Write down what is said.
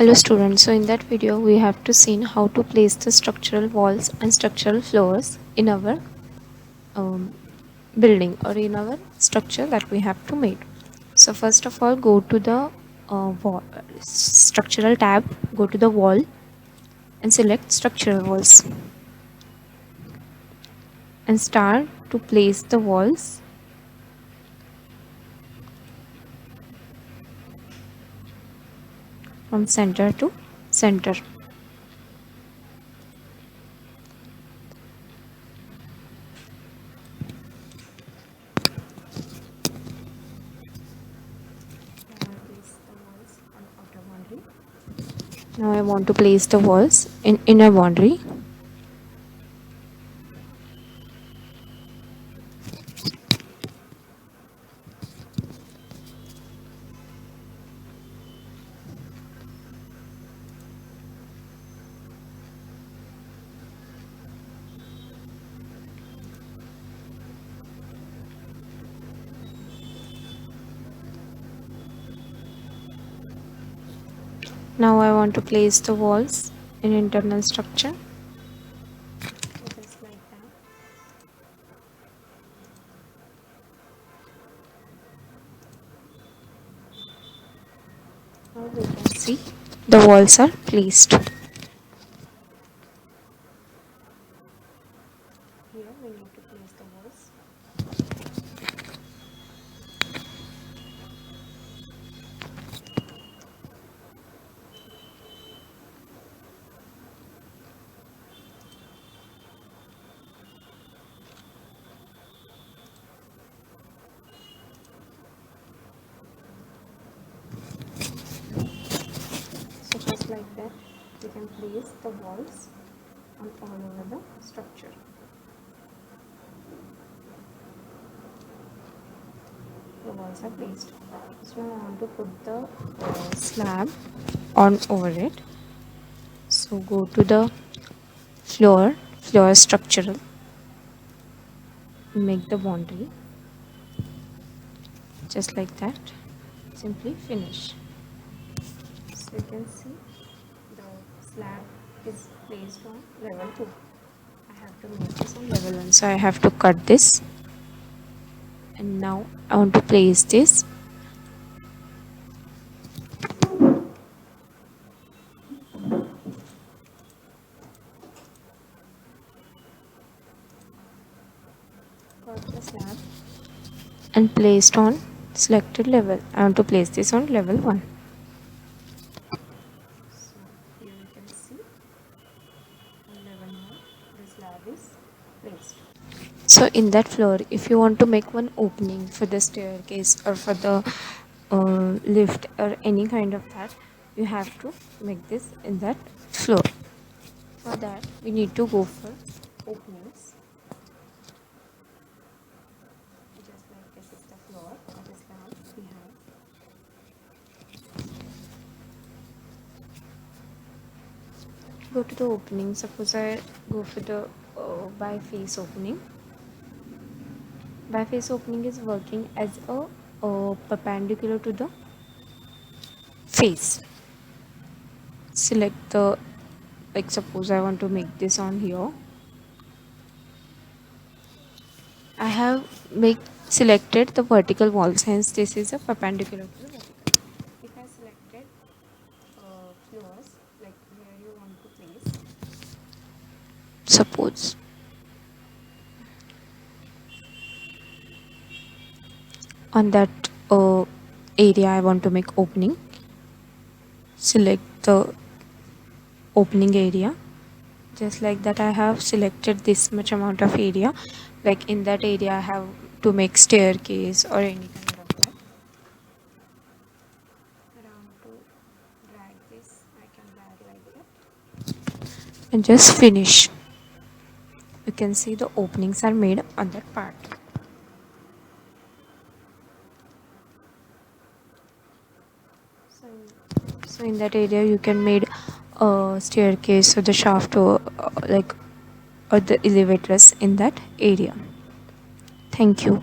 Hello students, so in that video we have to see how to place the structural walls and structural floors in our um, building or in our structure that we have to make. So first of all, go to the structural tab, go to the wall and select structural walls and start to place the walls from center to center. Now I want to place the walls in inner boundary. Now I want to place the walls in internal structure. Just like that. Now we can see the walls are placed. Here we need to place the walls. So just like that, we can place the walls on all over the structure. The walls are placed. So I want to put the slab on over it. So go to the floor structural, make the boundary just like that. Simply finish. So you can see the slab is placed on level 2. I have to make this on level 1, so I have to cut this, and now I want to place this slab and placed on selected level. I want to place this on level 1. So here you can see on level 1 the slab is placed. So in that floor, if you want to make one opening for the staircase or for the lift or any kind of that, you have to make this in that floor. For that we need to go for openings. Just like this is the floor of the slab we have. Go to the opening. Suppose I go for the biface opening. Biface opening is working as a perpendicular to the face. Select the, like suppose I want to make this on here. I have selected the vertical walls, hence this is a perpendicular to the vertical. If I selected floors, like where you want to place, suppose on that area I want to make opening, select the opening area. Just like that, I have selected this much amount of area. Like in that area I have to make staircase or any kind of that. Around to drag this, I can drag like that and just finish. You can see the openings are made on that part. So in that area you can make a staircase or the shaft or or the elevators in that area. Thank you.